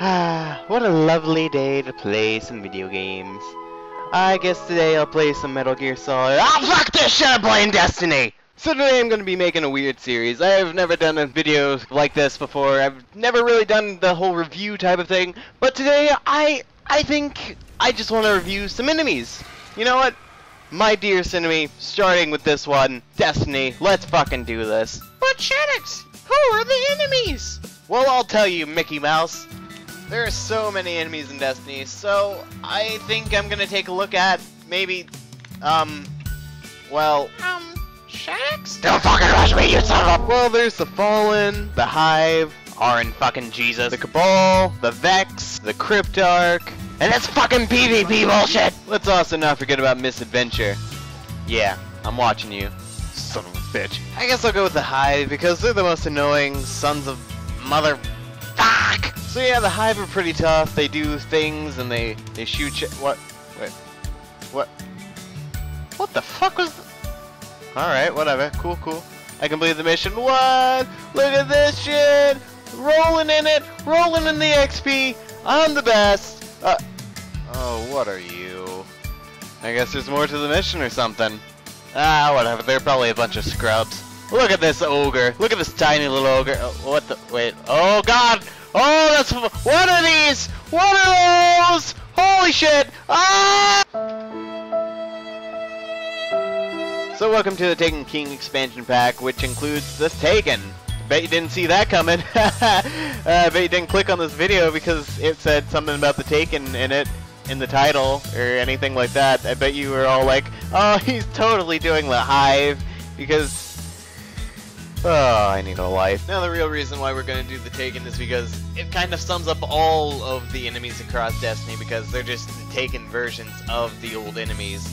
What a lovely day to play some video games. I guess today I'll play some Metal Gear Solid. Oh fuck this shit, I'm playing Destiny! So today I'm going to be making a weird series. I've never done a video like this before. I've never really done the whole review type of thing. But today I think I just want to review some enemies. You know what? My dearest enemy, starting with this one, Destiny. Let's fucking do this. But Shadex, who are the enemies? Well, I'll tell you, Mickey Mouse. There are so many enemies in Destiny, so I think I'm gonna take a look at maybe, Shadex? Don't fucking rush me, you son of a— Well, there's the Fallen, the Hive, Arin fucking Jesus, the Cabal, the Vex, the Cryptarch, and that's fucking PvP bullshit! Let's also not forget about Misadventure. Yeah, I'm watching you, son of a bitch. I guess I'll go with the Hive, because they're the most annoying sons of mother— Fuck! So yeah, the Hive are pretty tough. They do things and they shoot what? Wait. What? What the fuck was Alright, whatever. Cool, cool. I completed the mission. What? Look at this shit! Rolling in it! Rolling in the XP! I'm the best! Oh, what are you? I guess there's more to the mission or something. Ah, whatever. They're probably a bunch of scrubs. Look at this ogre. Look at this tiny little ogre. Oh, what the— Wait. Oh, God! Oh, that's— What are these? What are those? Holy shit! Ah! So welcome to the Taken King expansion pack, which includes this Taken. Bet you didn't see that coming. Bet you didn't click on this video because it said something about the Taken in it, in the title, or anything like that. I bet you were all like, oh, he's totally doing the Hive, because— Oh, I need a life. Now the real reason why we're going to do the Taken is because it kind of sums up all of the enemies across Destiny, because they're just the Taken versions of the old enemies.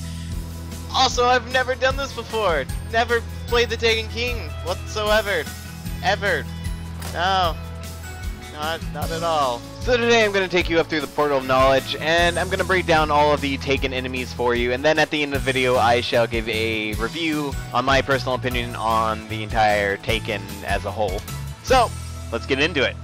Also, I've never done this before. Never played the Taken King whatsoever. Ever. No. Not at all. So today I'm going to take you up through the Portal of Knowledge, and I'm going to break down all of the Taken enemies for you, and then at the end of the video I shall give a review on my personal opinion on the entire Taken as a whole. So, let's get into it.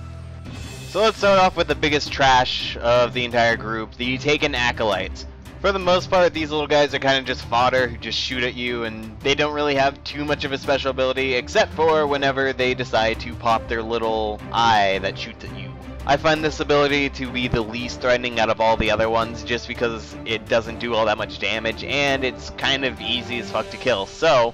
So let's start off with the biggest trash of the entire group, the Taken Acolytes. For the most part, these little guys are kind of just fodder who just shoot at you, and they don't really have too much of a special ability, except for whenever they decide to pop their little eye that shoots at you. I find this ability to be the least threatening out of all the other ones, just because it doesn't do all that much damage, and it's kind of easy as fuck to kill, so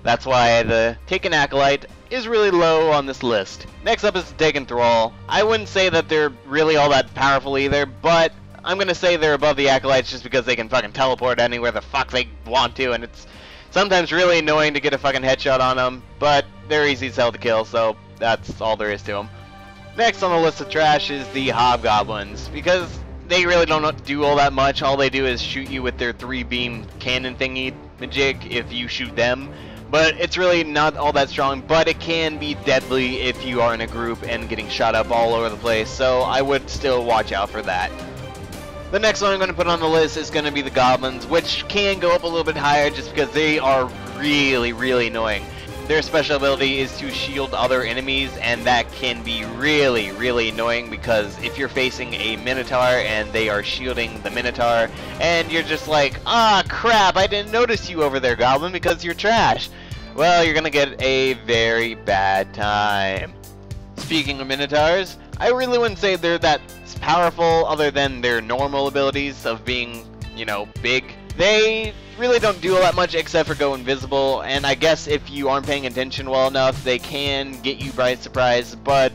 that's why the Taken Acolyte is really low on this list. Next up is the Taken Thrall. I wouldn't say that they're really all that powerful either, but I'm gonna say they're above the Acolytes just because they can fucking teleport anywhere the fuck they want to, and it's sometimes really annoying to get a fucking headshot on them, but they're easy as hell to kill, so that's all there is to them. Next on the list of trash is the Hobgoblins, because they really don't do all that much. All they do is shoot you with their 3-beam cannon thingy majig if you shoot them, but it's really not all that strong, but it can be deadly if you are in a group and getting shot up all over the place, so I would still watch out for that. The next one I'm going to put on the list is going to be the Goblins, which can go up a little bit higher just because they are really, really annoying. Their special ability is to shield other enemies, and that can be really, really annoying because if you're facing a Minotaur and they are shielding the Minotaur, and you're just like, ah, crap, I didn't notice you over there, Goblin, because you're trash. Well, you're going to get a very bad time. Speaking of Minotaurs, I really wouldn't say they're that powerful other than their normal abilities of being, you know, big. They really don't do all that much except for go invisible, and I guess if you aren't paying attention well enough, they can get you by surprise, but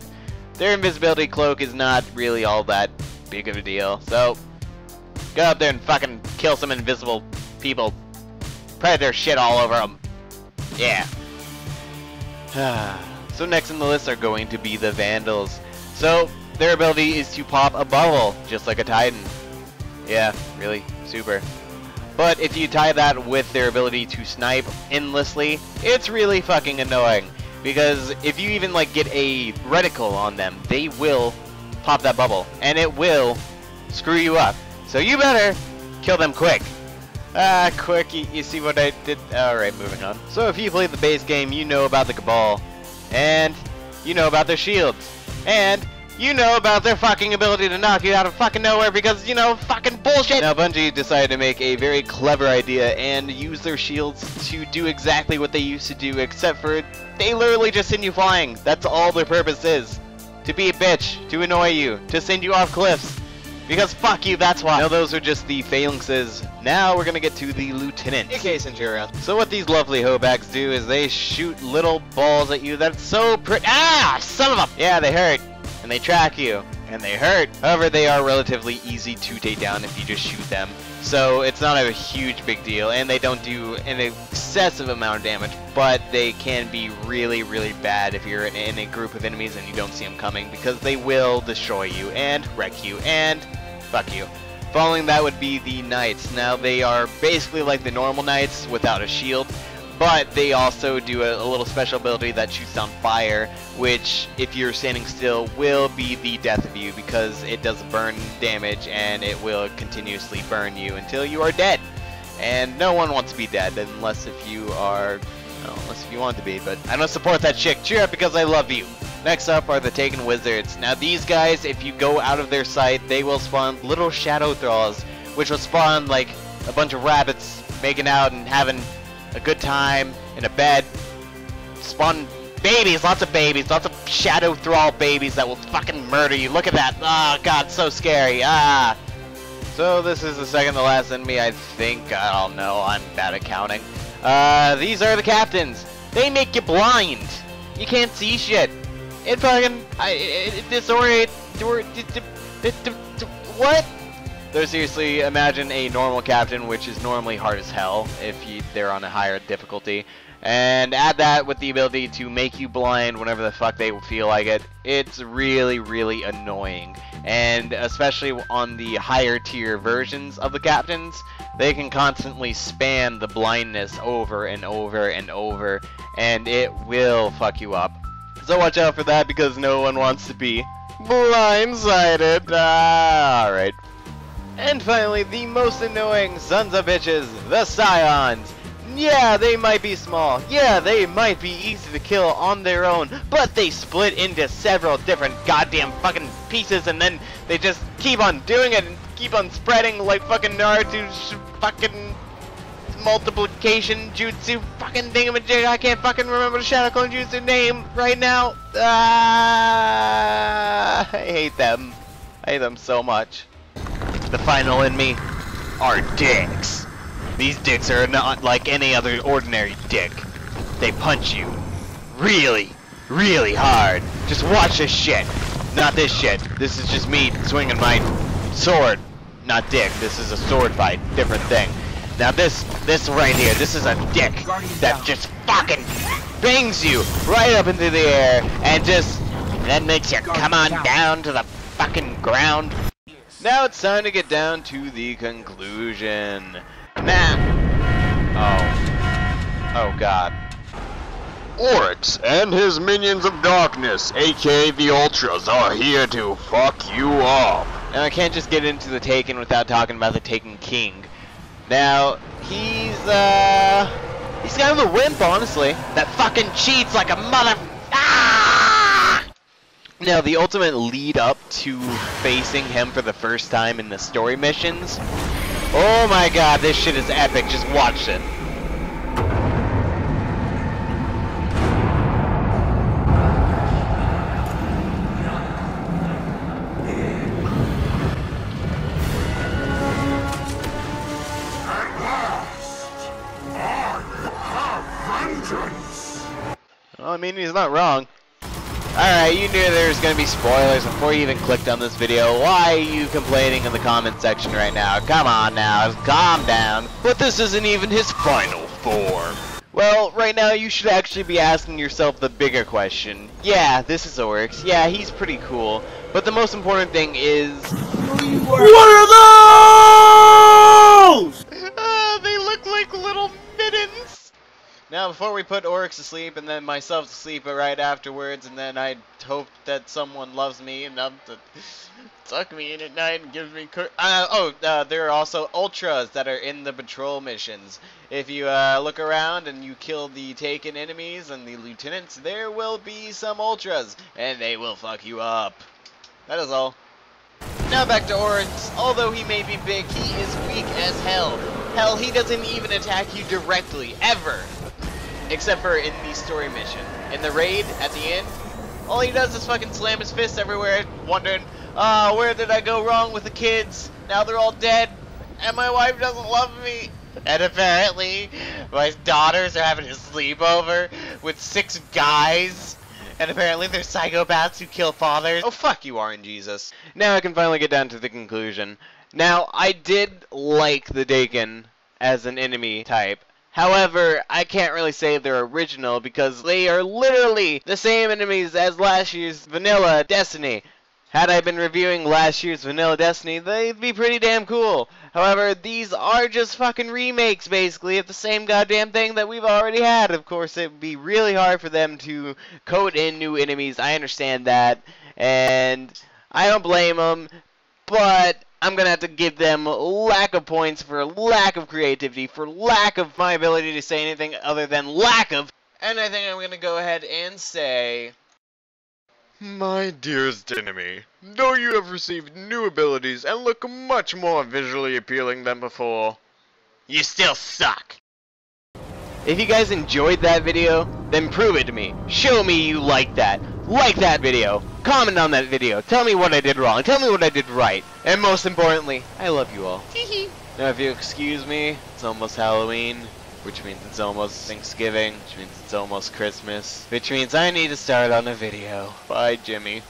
their invisibility cloak is not really all that big of a deal. So, go out there and fucking kill some invisible people. Predator shit all over them. Yeah. So next on the list are going to be the Vandals. So, their ability is to pop a bubble, just like a Titan. Yeah, really, super. But if you tie that with their ability to snipe endlessly, it's really fucking annoying. Because if you even like get a reticle on them, they will pop that bubble, and it will screw you up. So you better kill them quick. Quick, you see what I did? Alright, moving on. So if you played the base game, you know about the Cabal, and you know about their shields, and You know about their fucking ability to knock you out of fucking nowhere because, you know, fucking bullshit! Now Bungie decided to make a very clever idea and use their shields to do exactly what they used to do, except for they literally just send you flying. That's all their purpose is. To be a bitch, to annoy you, to send you off cliffs. Because fuck you, that's why. Now those are just the phalanxes. Now we're gonna get to the lieutenant, aka Centurion. So what these lovely hobags do is they shoot little balls at you that's so pretty. Ah, son of a... Yeah, they hurt. And they track you, and they hurt. However, they are relatively easy to take down if you just shoot them. So it's not a huge big deal, and they don't do an excessive amount of damage, but they can be really, really bad if you're in a group of enemies and you don't see them coming, because they will destroy you, and wreck you, and fuck you. Following that would be the knights. Now they are basically like the normal knights without a shield, but they also do a little special ability that shoots on fire, which, if you're standing still, will be the death of you because it does burn damage and it will continuously burn you until you are dead. And no one wants to be dead unless if you are, well, unless if you want to be, but I don't support that chick. Cheer up because I love you. Next up are the Taken Wizards. Now these guys, if you go out of their sight, they will spawn little shadow thralls, which will spawn like a bunch of rabbits making out and having a good time in a bed. Spawn babies, lots of shadow thrall babies that will fucking murder you. Look at that. Oh god, so scary. Ah. So this is the second to last enemy, I think. I don't know, I'm bad at counting. These are the captains. They make you blind. You can't see shit. It fucking what? So seriously, imagine a normal captain, which is normally hard as hell if they're on a higher difficulty, and add that with the ability to make you blind whenever the fuck they feel like it. It's really, really annoying, and especially on the higher tier versions of the captains, they can constantly spam the blindness over and over and over, and it will fuck you up. So watch out for that because no one wants to be blindsided. Alright. And finally, the most annoying sons of bitches, the Scions. Yeah, they might be small. Yeah, they might be easy to kill on their own, but they split into several different goddamn fucking pieces, and then they just keep on doing it and keep on spreading like fucking Naruto's fucking multiplication jutsu fucking thingamajig. I can't fucking remember the Shadow Clone Jutsu name right now. I hate them. I hate them so much. The final enemy are dicks. These dicks are not like any other ordinary dick. They punch you really, really hard. Just watch this shit. Not this shit. This is just me swinging my sword. Not dick. This is a sword fight. Different thing. Now this right here, this is a dick that just fucking bangs you right up into the air and just that makes you come on down to the fucking ground. Now it's time to get down to the conclusion. Now, oh god. Oryx and his minions of darkness, aka the Ultras, are here to fuck you up. Now I can't just get into the Taken without talking about the Taken King. Now, he's kind of a wimp, honestly. That fucking cheats like a mother... Ah! Now, the ultimate lead up to facing him for the first time in the story missions. Oh my god, this shit is epic. Just watch it. Well, I mean, he's not wrong. Alright, you knew there was going to be spoilers before you even clicked on this video. Why are you complaining in the comment section right now? Come on now, calm down. But this isn't even his final form. Well, right now you should actually be asking yourself the bigger question. Yeah, this is Oryx. Yeah, he's pretty cool. But the most important thing is... What are those?! They look like little mittens! Now, before we put Oryx to sleep, and then myself to sleep right afterwards, and then I hope that someone loves me enough to suck me in at night and give me there are also Ultras that are in the patrol missions. If you look around and you kill the Taken enemies and the lieutenants, there will be some Ultras, and they will fuck you up. That is all. Now back to Oryx. Although he may be big, he is weak as hell. Hell, he doesn't even attack you directly, ever. Except for in the story mission. In the raid, at the end, all he does is fucking slam his fists everywhere, wondering, where did I go wrong with the kids? Now they're all dead, and my wife doesn't love me. And apparently, my daughters are having a sleepover with 6 guys. And apparently they're psychopaths who kill fathers. Oh, fuck you, RNGesus. Now I can finally get down to the conclusion. Now, I did like the Dakin as an enemy type. However, I can't really say they're original because they are literally the same enemies as last year's Vanilla Destiny. Had I been reviewing last year's Vanilla Destiny, they'd be pretty damn cool. However, these are just fucking remakes, basically, of the same goddamn thing that we've already had. Of course, it would be really hard for them to code in new enemies. I understand that, and I don't blame them, but I'm going to have to give them lack of points for lack of creativity, for lack of my ability to say anything other than lack of. And I think I'm going to go ahead and say, My dearest enemy, though you have received new abilities and look much more visually appealing than before, you still suck. If you guys enjoyed that video, then prove it to me. Show me you like that. Like that video. Comment on that video. Tell me what I did wrong. Tell me what I did right. And most importantly, I love you all. Now if you excuse me, it's almost Halloween, which means it's almost Thanksgiving, which means it's almost Christmas, which means I need to start on a video. Bye, Jimmy.